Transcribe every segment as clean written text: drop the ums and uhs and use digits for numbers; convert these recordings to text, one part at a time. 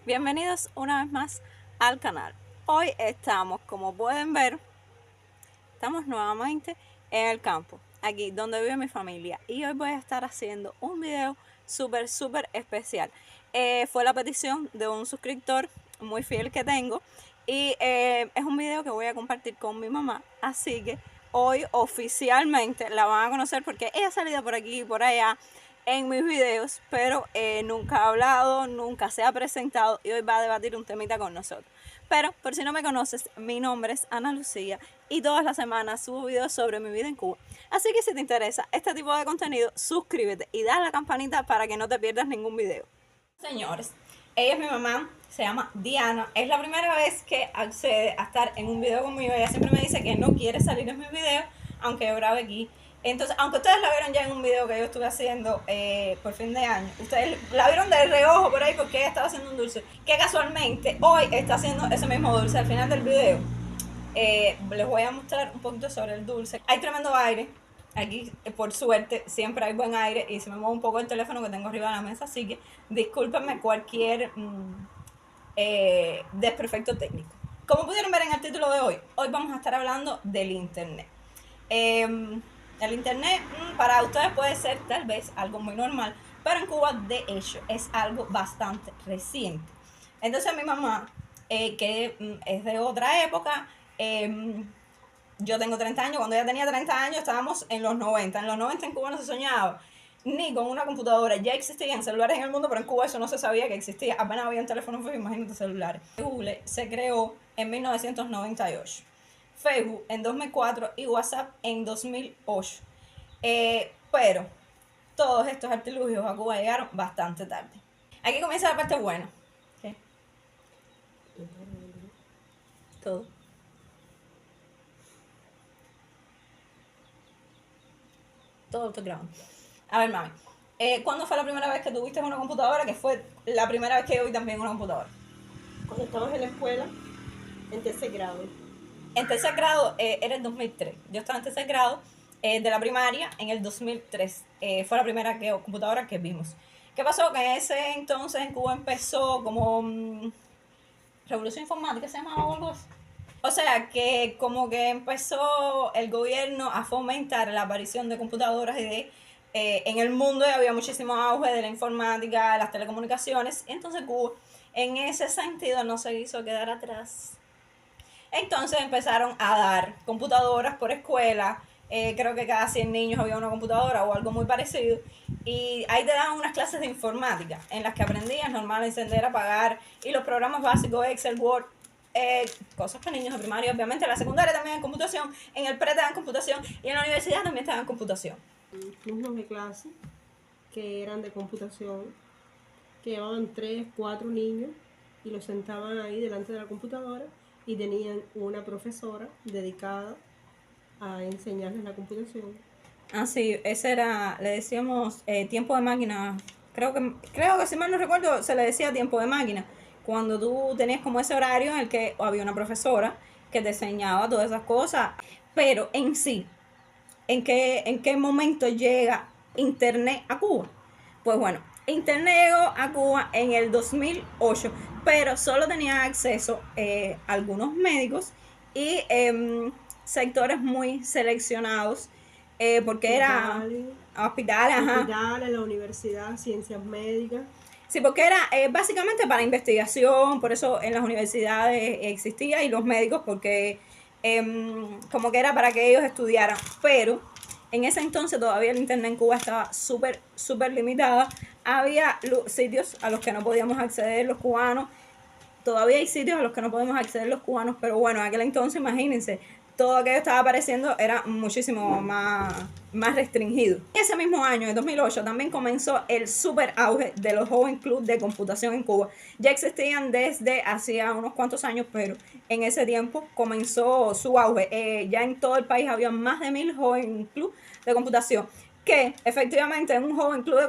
Bienvenidos una vez más al canal. Hoy estamos, como pueden ver, estamos nuevamente en el campo, aquí donde vive mi familia, y hoy voy a estar haciendo un video súper especial. Fue la petición de un suscriptor muy fiel que tengo y es un video que voy a compartir con mi mamá, así que hoy oficialmente la van a conocer porque ella ha salido por aquí y por allá en mis videos, pero nunca ha hablado, nunca se ha presentado y hoy va a debatir un temita con nosotros. Pero por si no me conoces, mi nombre es Ana Lucía y todas las semanas subo videos sobre mi vida en Cuba. Así que si te interesa este tipo de contenido, suscríbete y dale a la campanita para que no te pierdas ningún video. Señores, ella es mi mamá, se llama Diana, es la primera vez que accede a estar en un video conmigo. Ella siempre me dice que no quiere salir en mis videos, aunque yo grabe aquí. Entonces, aunque ustedes la vieron ya en un video que yo estuve haciendo por fin de año, ustedes la vieron de reojo por ahí porque ella estaba haciendo un dulce, que casualmente hoy está haciendo ese mismo dulce al final del video. Les voy a mostrar un poquito sobre el dulce. Hay tremendo aire. Aquí, por suerte, siempre hay buen aire y se me mueve un poco el teléfono que tengo arriba de la mesa, así que discúlpenme cualquier desperfecto técnico. Como pudieron ver en el título de hoy vamos a estar hablando del internet. El internet para ustedes puede ser tal vez algo muy normal, pero en Cuba de hecho es algo bastante reciente. Entonces mi mamá, que es de otra época, yo tengo 30 años, cuando ella tenía 30 años estábamos en los 90. En los 90 en Cuba no se soñaba ni con una computadora. Ya existían celulares en el mundo, pero en Cuba eso no se sabía que existía. Apenas había teléfonos fijos, imagínate celulares. Google se creó en 1998, Facebook en 2004 y WhatsApp en 2008. Pero todos estos artilugios a Cuba llegaron bastante tarde. Aquí comienza la parte buena. ¿Qué? Todo. Todo estoy grabando. A ver, mami. ¿Cuándo fue la primera vez que tuviste una computadora? Que fue la primera vez que yo vi también una computadora. Cuando estábamos en la escuela, en tercer grado. En tercer grado era el 2003. Yo estaba en tercer grado de la primaria en el 2003. Fue la primera computadora que vimos. ¿Qué pasó? Que en ese entonces en Cuba empezó como revolución informática, se llamaba o algo así. O sea, que como que empezó el gobierno a fomentar la aparición de computadoras y de en el mundo había muchísimo auge de la informática, las telecomunicaciones, y entonces Cuba en ese sentido no se hizo quedar atrás. Entonces empezaron a dar computadoras por escuela, creo que cada 100 niños había una computadora o algo muy parecido, y ahí te daban unas clases de informática en las que aprendías normal, encender, apagar, y los programas básicos, Excel, Word, cosas para niños de primaria, obviamente. En la secundaria también en computación, en el pre te dan computación y en la universidad también te dan computación. Turnos de clase que eran de computación, que llevaban 3, 4 niños y los sentaban ahí delante de la computadora y tenían una profesora dedicada a enseñarles la computación. Ah, sí, ese era, le decíamos tiempo de máquina. Creo que si mal no recuerdo, se le decía tiempo de máquina. Cuando tú tenías como ese horario en el que había una profesora que te enseñaba todas esas cosas. Pero en sí, ¿en qué momento llega Internet a Cuba? Pues bueno, Internet llegó a Cuba en el 2008, pero solo tenían acceso algunos médicos y sectores muy seleccionados, porque era hospitales, hospitales, la universidad, ciencias médicas. Sí, porque era básicamente para investigación, por eso en las universidades existía, y los médicos porque como que era para que ellos estudiaran, pero en ese entonces todavía el internet en Cuba estaba súper limitada, había sitios a los que no podíamos acceder los cubanos, todavía hay sitios a los que no podemos acceder los cubanos, pero bueno, en aquel entonces imagínense, todo aquello que estaba apareciendo era muchísimo más restringido. Ese mismo año, en 2008, también comenzó el super auge de los Joven Club de Computación en Cuba. Ya existían desde hacía unos cuantos años, pero en ese tiempo comenzó su auge. Ya en todo el país había más de 1000 Joven Club de Computación, que efectivamente en un Joven Club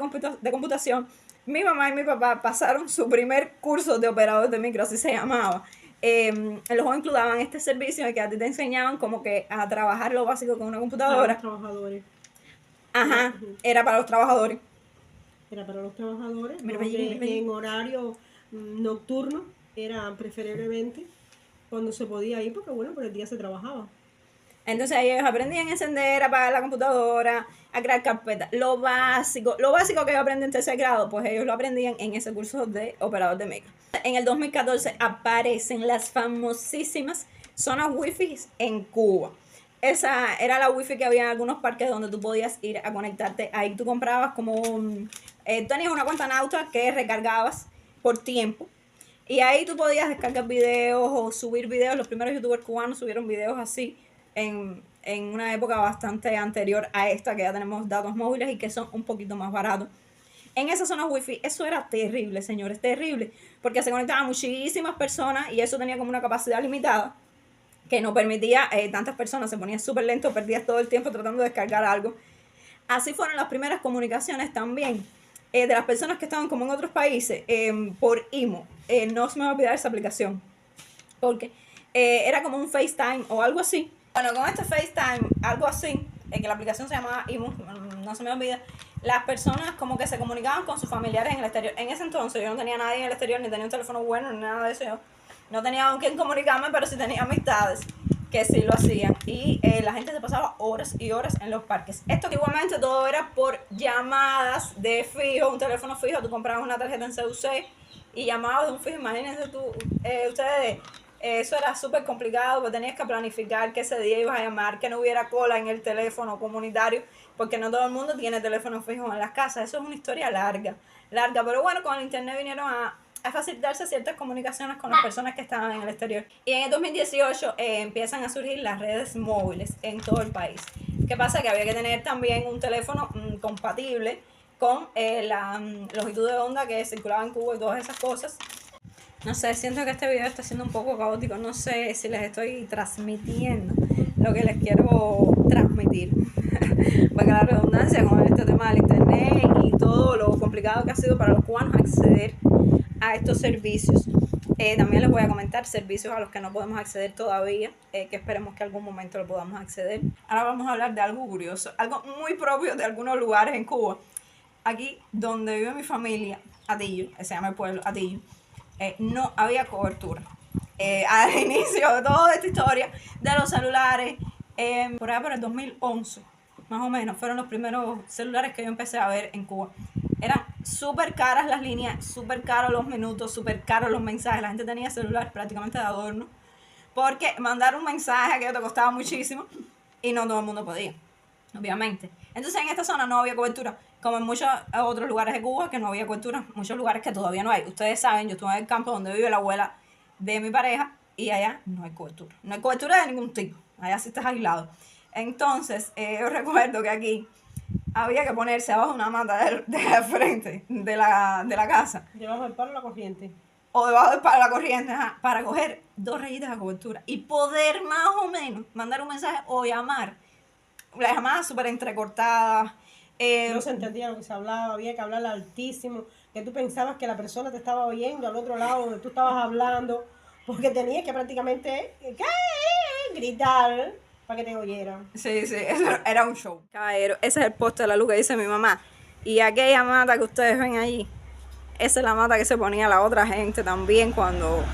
de Computación, mi mamá y mi papá pasaron su primer curso de operador de micro, así se llamaba. En los jóvenes incluían este servicio de que a ti te enseñaban como que a trabajar lo básico con una computadora. Para los trabajadores. Ajá, era para los trabajadores. Era para los trabajadores, Mira, donde mira, mira. en horario nocturno era preferiblemente cuando se podía ir, porque bueno, por el día se trabajaba. Entonces ellos aprendían a encender, a apagar la computadora, a crear carpetas. Lo básico que ellos aprenden en tercer grado, pues ellos lo aprendían en ese curso de operador de micro. En el 2014 aparecen las famosísimas zonas wifi en Cuba. Esa era la wifi que había en algunos parques donde tú podías ir a conectarte. Ahí tú comprabas tenías una cuenta Nauta que recargabas por tiempo. Y ahí tú podías descargar videos o subir videos. Los primeros youtubers cubanos subieron videos así en una época bastante anterior a esta, que ya tenemos datos móviles y que son un poquito más baratos. En esa zona wifi, eso era terrible, señores, terrible, porque se conectaban muchísimas personas y eso tenía como una capacidad limitada que no permitía tantas personas, se ponía súper lento, perdías todo el tiempo tratando de descargar algo. Así fueron las primeras comunicaciones también de las personas que estaban como en otros países por IMO. No se me va a olvidar esa aplicación, porque era como un FaceTime o algo así. Bueno, con este FaceTime, algo así, que la aplicación se llamaba IMO, no se me olvida, las personas como que se comunicaban con sus familiares en el exterior. En ese entonces yo no tenía nadie en el exterior, ni tenía un teléfono bueno, ni nada de eso. Yo no tenía con quién comunicarme, pero sí tenía amistades que sí lo hacían. Y la gente se pasaba horas y horas en los parques. Esto que igualmente todo era por llamadas de fijo, un teléfono fijo. Tú comprabas una tarjeta en CUC y llamabas de un fijo. Imagínense tú, ustedes, eso era súper complicado porque tenías que planificar que ese día ibas a llamar, que no hubiera cola en el teléfono comunitario, porque no todo el mundo tiene teléfono fijo en las casas. Eso es una historia larga, pero bueno, con el internet vinieron a facilitarse ciertas comunicaciones con las personas que estaban en el exterior. Y en el 2018 empiezan a surgir las redes móviles en todo el país. ¿Qué pasa? Que había que tener también un teléfono compatible con la longitud de onda que circulaba en Cuba y todas esas cosas. No sé, siento que este video está siendo un poco caótico. No sé si les estoy transmitiendo lo que les quiero transmitir. Porque la redundancia con este tema del internet y todo lo complicado que ha sido para los cubanos acceder a estos servicios. También les voy a comentar servicios a los que no podemos acceder todavía, que esperemos que algún momento lo podamos acceder. Ahora vamos a hablar de algo curioso, algo muy propio de algunos lugares en Cuba. Aquí donde vive mi familia, Atillo, se llama el pueblo, Atillo, no había cobertura. Al inicio de toda esta historia de los celulares, por allá por el 2011, más o menos, fueron los primeros celulares que yo empecé a ver en Cuba. Eran súper caras las líneas, súper caros los minutos, súper caros los mensajes. La gente tenía celulares prácticamente de adorno, porque mandar un mensaje aquello te costaba muchísimo y no todo el mundo podía, obviamente. Entonces en esta zona no había cobertura, como en muchos otros lugares de Cuba que no había cobertura, muchos lugares que todavía no hay. Ustedes saben, yo estuve en el campo donde vive la abuela de mi pareja y allá no hay cobertura. No hay cobertura de ningún tipo, allá sí estás aislado. Entonces, yo recuerdo que aquí había que ponerse abajo una mata de frente de la casa. Debajo del palo la corriente. O debajo del palo de la corriente, para coger 2 rayitas de cobertura y poder más o menos mandar un mensaje o llamar. Las llamadas súper entrecortadas. No se entendía lo que se hablaba, había que hablar altísimo, que tú pensabas que la persona te estaba oyendo al otro lado donde tú estabas hablando, porque tenías que prácticamente gritar para que te oyeran. Sí, eso era un show. Caballero, ese es el poste de la luz que dice mi mamá. Y aquella mata que ustedes ven allí, esa es la mata que se ponía la otra gente también cuando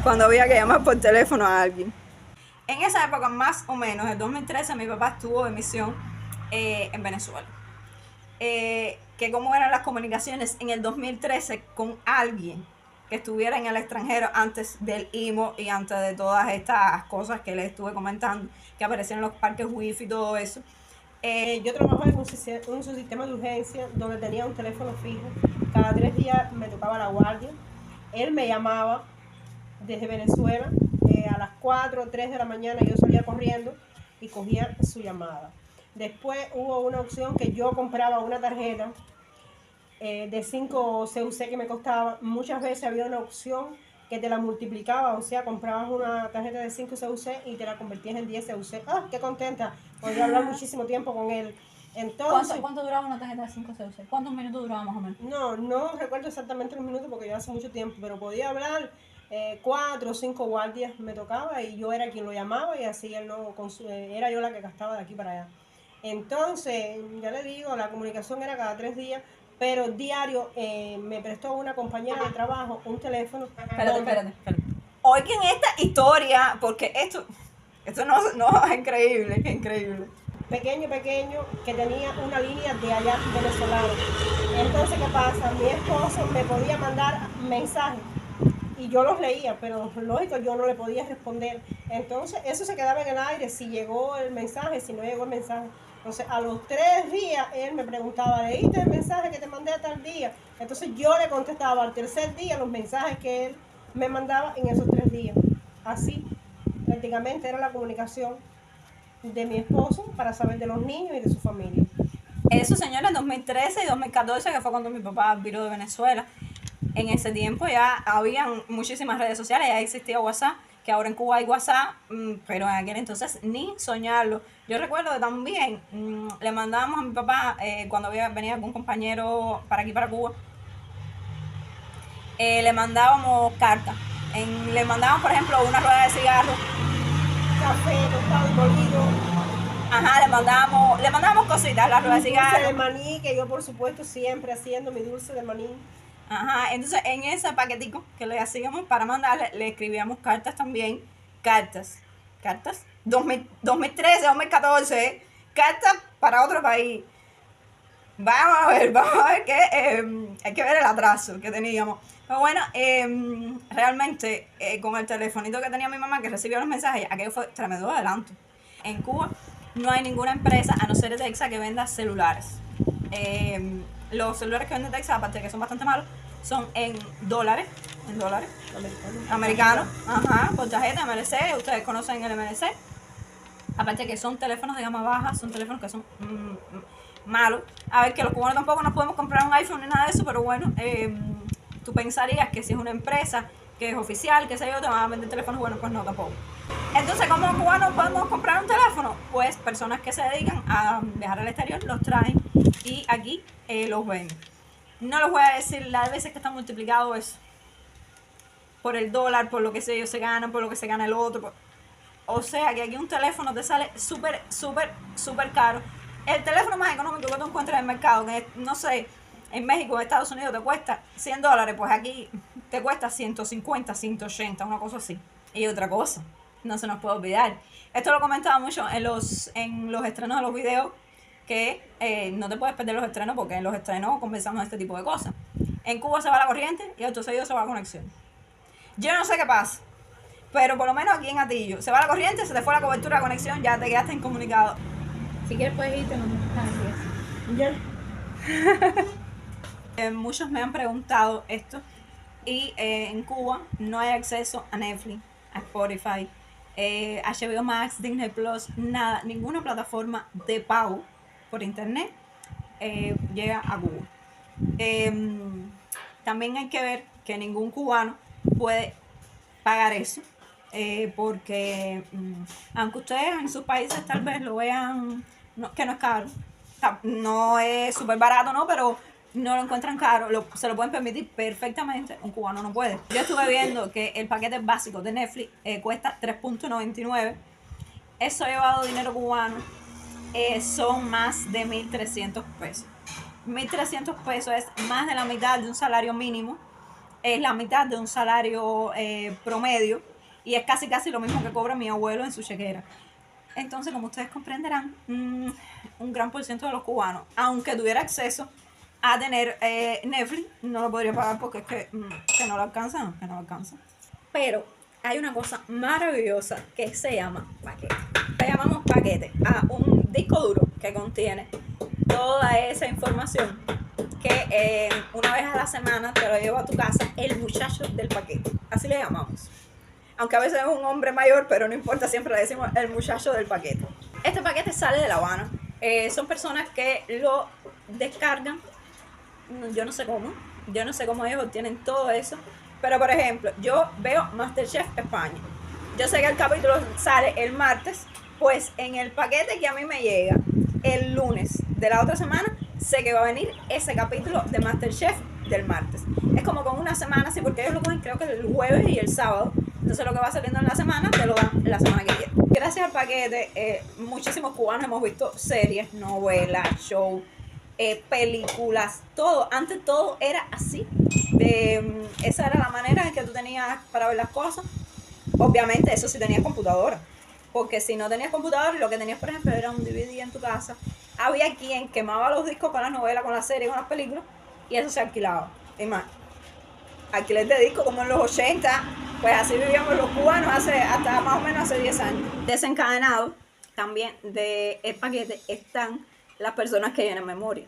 había que llamar por teléfono a alguien. En esa época, más o menos, en 2013, mi papá estuvo de misión en Venezuela. Que cómo eran las comunicaciones en el 2013 con alguien que estuviera en el extranjero antes del IMO y antes de todas estas cosas que les estuve comentando, que aparecían en los parques wifi y todo eso. Yo trabajaba en un sistema de urgencia donde tenía un teléfono fijo. Cada 3 días me tocaba la guardia. Él me llamaba desde Venezuela. A las 4 o 3 de la mañana yo salía corriendo y cogía su llamada. Después hubo una opción que yo compraba una tarjeta de 5 CUC que me costaba. Muchas veces había una opción que te la multiplicaba, o sea, comprabas una tarjeta de 5 CUC y te la convertías en 10 CUC. ¡Ah, qué contenta! Podía hablar muchísimo tiempo con él. Entonces, ¿Cuánto duraba una tarjeta de 5 CUC? ¿Cuántos minutos duraba más o menos? No recuerdo exactamente los minutos porque ya hace mucho tiempo, pero podía hablar 4 o 5 guardias me tocaba y yo era quien lo llamaba y así él no era yo la que gastaba de aquí para allá. Entonces, ya le digo, la comunicación era cada 3 días, pero diario me prestó una compañera de trabajo un teléfono. Espérate. Oigan esta historia, porque esto no es increíble, es increíble. Pequeño, que tenía una línea de allá venezolana. Entonces, ¿qué pasa? Mi esposo me podía mandar mensajes y yo los leía, pero lógico, yo no le podía responder. Entonces, eso se quedaba en el aire, si llegó el mensaje, si no llegó el mensaje. Entonces, a los 3 días, él me preguntaba, ¿leíste el mensaje que te mandé a tal día? Entonces, yo le contestaba al tercer día los mensajes que él me mandaba en esos 3 días. Así, prácticamente era la comunicación de mi esposo para saber de los niños y de su familia. Eso, señora, en 2013 y 2014, que fue cuando mi papá viró de Venezuela. En ese tiempo ya habían muchísimas redes sociales, ya existía WhatsApp, que ahora en Cuba hay WhatsApp, pero en aquel entonces ni soñarlo. Yo recuerdo que también le mandábamos a mi papá, cuando venía algún compañero para aquí, para Cuba, le mandábamos cartas. Le mandábamos, por ejemplo, una rueda de cigarro, café, tostado y molido. Ajá, le mandábamos cositas, la rueda de cigarro. Dulce de maní, que yo por supuesto siempre haciendo mi dulce de maní. Ajá, entonces en ese paquetico que le hacíamos para mandarle, le escribíamos cartas también. Cartas. 2013, 2014, cartas para otro país. Vamos a ver que hay que ver el atraso que teníamos. Pero bueno, realmente con el telefonito que tenía mi mamá que recibía los mensajes, aquello fue tremendo adelanto. En Cuba no hay ninguna empresa, a no ser Texas, que venda celulares. Los celulares que vende Texas, aparte de que son bastante malos, son en dólares americanos, ajá, por tarjeta MLC. Ustedes conocen el MLC. Aparte de que son teléfonos de gama baja, son teléfonos que son malos. A ver, que los cubanos tampoco nos podemos comprar un iPhone ni nada de eso, pero bueno, tú pensarías que si es una empresa que es oficial, que sé yo, te van a vender teléfonos buenos, pues no, tampoco. Entonces, ¿cómo los cubanos podemos comprar un teléfono? Pues personas que se dedican a viajar al exterior los traen y aquí los venden. No les voy a decir las veces que están multiplicados eso por el dólar, por lo que ellos se ganan, por lo que se gana el otro. O sea que aquí un teléfono te sale súper caro. El teléfono más económico que tú encuentras en el mercado, que no sé, en México, en Estados Unidos te cuesta $100, pues aquí te cuesta 150, 180, una cosa así. Y otra cosa, no se nos puede olvidar. Esto lo comentaba mucho en los estrenos de los videos, que no te puedes perder los estrenos, porque en los estrenos conversamos de este tipo de cosas. En Cuba se va la corriente y acto seguido se va la conexión. Yo no sé qué pasa, pero por lo menos aquí en Atillo se va la corriente, se te fue la cobertura de conexión, ya te quedaste incomunicado. Si quieres puedes irte, no me Ya. Muchos me han preguntado esto, y en Cuba no hay acceso a Netflix, a Spotify, HBO Max, Disney Plus, nada, ninguna plataforma de pago por internet llega a Cuba. También hay que ver que ningún cubano puede pagar eso, porque aunque ustedes en sus países tal vez lo vean que no es caro, no es súper barato, ¿no? Pero no lo encuentran caro, se lo pueden permitir perfectamente, un cubano no puede. Yo estuve viendo que el paquete básico de Netflix cuesta $3.99. Eso llevado dinero cubano son más de 1.300 pesos. 1.300 pesos es más de la mitad de un salario mínimo, es la mitad de un salario promedio, y es casi lo mismo que cobra mi abuelo en su chequera. Entonces, como ustedes comprenderán, un gran por ciento de los cubanos, aunque tuviera acceso a tener Netflix, no lo podría pagar porque es que no lo alcanza. Pero hay una cosa maravillosa que se llama paquete. Le llamamos paquete a un disco duro que contiene toda esa información, que una vez a la semana te lo lleva a tu casa el muchacho del paquete. Así le llamamos. Aunque a veces es un hombre mayor, pero no importa, siempre le decimos el muchacho del paquete. Este paquete sale de La Habana. Son personas que lo descargan. Yo no sé cómo ellos obtienen todo eso. Pero por ejemplo, yo veo MasterChef España. Yo sé que el capítulo sale el martes. Pues en el paquete que a mí me llega el lunes de la otra semana, sé que va a venir ese capítulo de MasterChef del martes. Es como con una semana, sí, porque ellos lo cogen creo que el jueves y el sábado. Entonces lo que va saliendo en la semana te lo dan la semana que viene. Gracias al paquete, muchísimos cubanos hemos visto series, novelas, shows, películas, todo. Antes todo era así. Esa era la manera en que tú tenías para ver las cosas. Obviamente eso sí tenías computadora. Porque si no tenías computadora, lo que tenías, por ejemplo, era un DVD en tu casa. Había quien quemaba los discos con las novelas, con las series, con las películas, y eso se alquilaba. Es más, alquiler de discos como en los 80, pues así vivíamos los cubanos hasta más o menos hace 10 años. Desencadenado también del paquete están las personas que llenan memoria.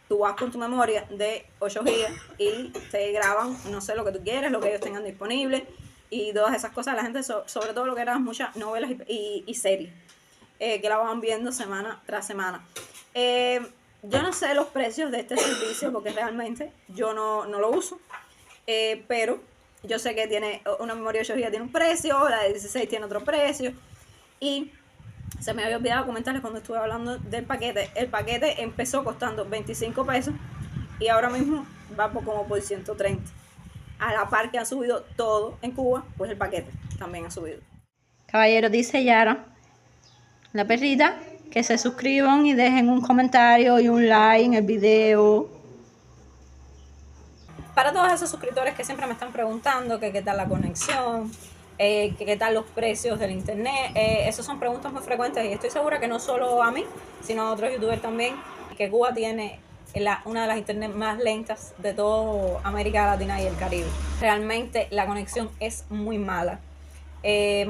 Tú vas con tu memoria de 8 GB y te graban, no sé, lo que tú quieres, lo que ellos tengan disponible y todas esas cosas. La gente, sobre todo lo que eran muchas novelas y series, que la van viendo semana tras semana. Yo no sé los precios de este servicio porque realmente yo no lo uso, pero yo sé que tiene una memoria de 8 GB tiene un precio, la de 16 tiene otro precio, y se me había olvidado comentarles cuando estuve hablando del paquete. El paquete empezó costando 25 pesos y ahora mismo va como por 130. A la par que ha subido todo en Cuba, pues el paquete también ha subido. Caballero, dice Yara, la perrita, que se suscriban y dejen un comentario y un like en el video. Para todos esos suscriptores que siempre me están preguntando que qué tal la conexión, que qué tal los precios del internet, esas son preguntas muy frecuentes y estoy segura que no solo a mí, sino a otros youtubers también, que Cuba tiene una de las internet más lentas de toda América Latina y el Caribe. Realmente la conexión es muy mala, es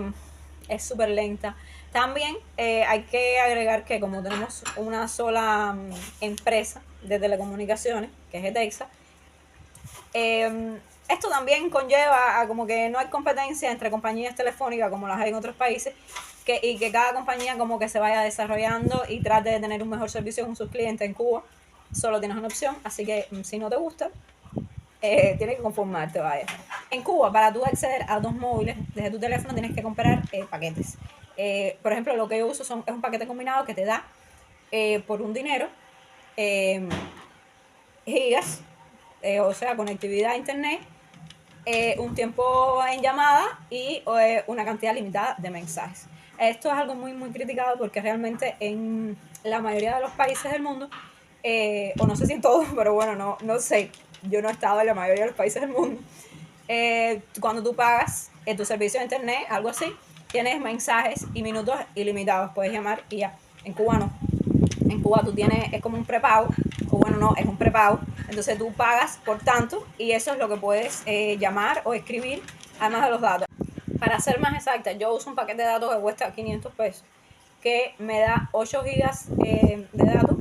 súper lenta. También hay que agregar que como tenemos una sola empresa de telecomunicaciones, que es ETEXA, esto también conlleva a como que no hay competencia entre compañías telefónicas como las hay en otros países, y que cada compañía como que se vaya desarrollando y trate de tener un mejor servicio con sus clientes. En Cuba solo tienes una opción, así que si no te gusta, tienes que conformarte, vaya. En Cuba, para tú acceder a datos móviles desde tu teléfono tienes que comprar paquetes. Por ejemplo, lo que yo uso es un paquete combinado que te da por un dinero gigas, o sea, conectividad a internet, un tiempo en llamada y una cantidad limitada de mensajes. Esto es algo muy criticado porque realmente en la mayoría de los países del mundo, o no sé si en todos, pero bueno, no sé, yo no he estado en la mayoría de los países del mundo, cuando tú pagas tu servicio de internet, algo así, tienes mensajes y minutos ilimitados, puedes llamar y ya. En Cuba no. En Cuba tú tienes, es como un prepago, o bueno, no, es un prepago. Entonces tú pagas por tanto y eso es lo que puedes llamar o escribir, además de los datos. Para ser más exacta, yo uso un paquete de datos que cuesta 500 pesos, que me da 8 gigas de datos,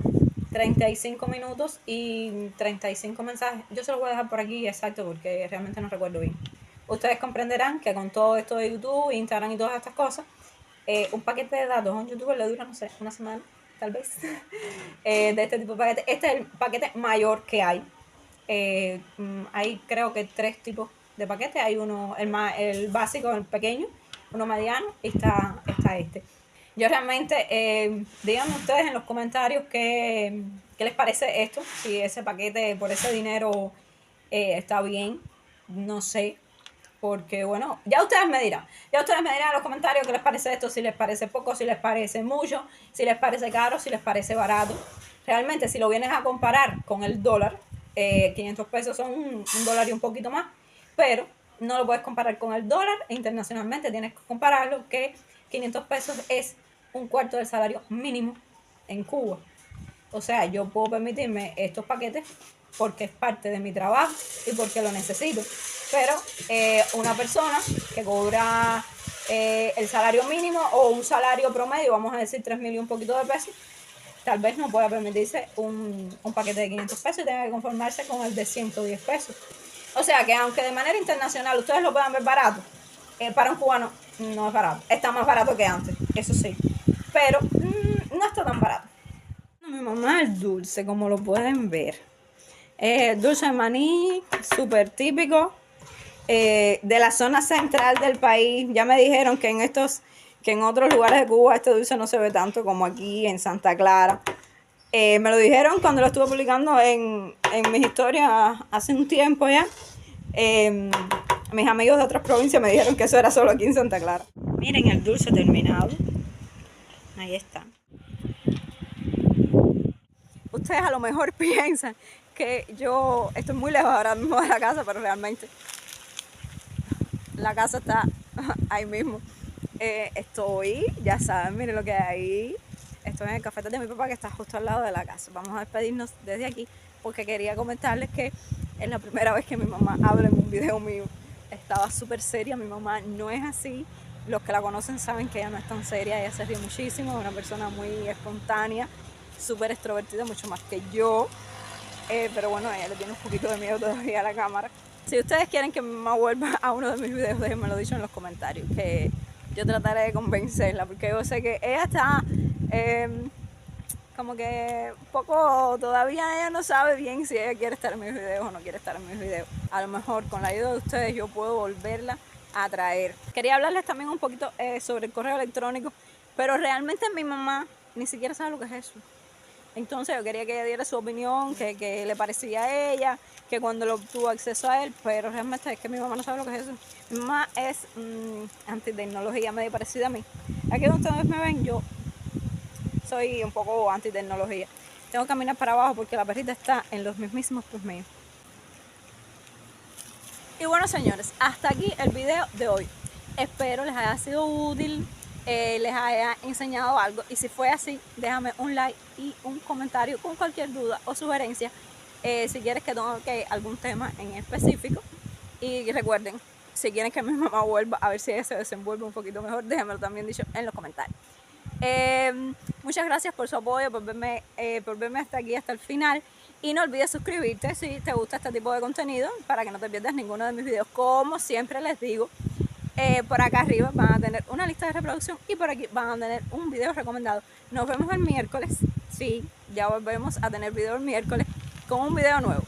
35 minutos y 35 mensajes. Yo se los voy a dejar por aquí exacto porque realmente no recuerdo bien. Ustedes comprenderán que con todo esto de YouTube, Instagram y todas estas cosas, un paquete de datos a un youtuber le dura, no sé, una semana, tal vez, de este tipo de paquete. Este es el paquete mayor que hay. Hay creo que 3 tipos de paquetes. Hay uno, el básico, el pequeño, uno mediano y está este. Yo realmente, díganme ustedes en los comentarios qué les parece esto, si ese paquete por ese dinero está bien, no sé. Porque bueno, ya ustedes me dirán en los comentarios qué les parece esto, si les parece poco, si les parece mucho, si les parece caro, si les parece barato. Realmente si lo vienes a comparar con el dólar, 500 pesos son un dólar y un poquito más, pero no lo puedes comparar con el dólar internacionalmente, tienes que compararlo que 500 pesos es un cuarto del salario mínimo en Cuba. O sea, yo puedo permitirme estos paquetes porque es parte de mi trabajo y porque lo necesito. Pero una persona que cobra el salario mínimo o un salario promedio, vamos a decir 3.000 y un poquito de pesos, tal vez no pueda permitirse un paquete de 500 pesos y tenga que conformarse con el de 110 pesos. O sea que aunque de manera internacional ustedes lo puedan ver barato, para un cubano no es barato. Está más barato que antes, eso sí. Pero no está tan barato. Mi mamá es dulce, como lo pueden ver. Dulce de maní, súper típico. De la zona central del país. Ya me dijeron que en otros lugares de Cuba este dulce no se ve tanto como aquí en Santa Clara. Me lo dijeron cuando lo estuve publicando en mis historias hace un tiempo ya. Mis amigos de otras provincias me dijeron que eso era solo aquí en Santa Clara. Miren el dulce terminado. Ahí está. ustedes a lo mejor piensan que yo estoy muy lejos ahora mismo de la casa, pero realmente la casa está ahí mismo. Estoy, ya saben, miren lo que hay ahí. Estoy en el café de mi papá, que está justo al lado de la casa. Vamos a despedirnos desde aquí porque quería comentarles que es la primera vez que mi mamá habla en un video mío. Estaba súper seria, mi mamá no es así. Los que la conocen saben que ella no es tan seria, ella se ríe muchísimo, es una persona muy espontánea, súper extrovertida, mucho más que yo. Pero bueno, a ella le tiene un poquito de miedo todavía a la cámara. Si ustedes quieren que mi mamá vuelva a uno de mis videos, déjenmelo dicho en los comentarios, que yo trataré de convencerla, porque yo sé que ella está como que un poco, todavía ella no sabe bien si ella quiere estar en mis videos o no quiere estar en mis videos. A lo mejor con la ayuda de ustedes yo puedo volverla a traer. Quería hablarles también un poquito sobre el correo electrónico, pero realmente mi mamá ni siquiera sabe lo que es eso. Entonces yo quería que ella diera su opinión, que le parecía a ella, que cuando lo tuvo acceso a él, pero realmente es que mi mamá no sabe lo que es eso. Mi mamá es antitecnología, medio parecida a mí. Aquí donde ustedes me ven, yo soy un poco antitecnología. Tengo que caminar para abajo porque la perrita está en los mismos pies míos. Y bueno, señores, hasta aquí el video de hoy. Espero les haya sido útil, les haya enseñado algo, y si fue así, déjame un like y un comentario con cualquier duda o sugerencia, si quieres que toque algún tema en específico. Y recuerden, si quieren que mi mamá vuelva, a ver si ella se desenvuelve un poquito mejor, déjenmelo también dicho en los comentarios. Muchas gracias por su apoyo, por verme hasta aquí, hasta el final. Y no olvides suscribirte si te gusta este tipo de contenido, para que no te pierdas ninguno de mis videos. Como siempre les digo, por acá arriba van a tener una lista de reproducción y por aquí van a tener un video recomendado. Nos vemos el miércoles. Sí, ya volvemos a tener video el miércoles con un video nuevo.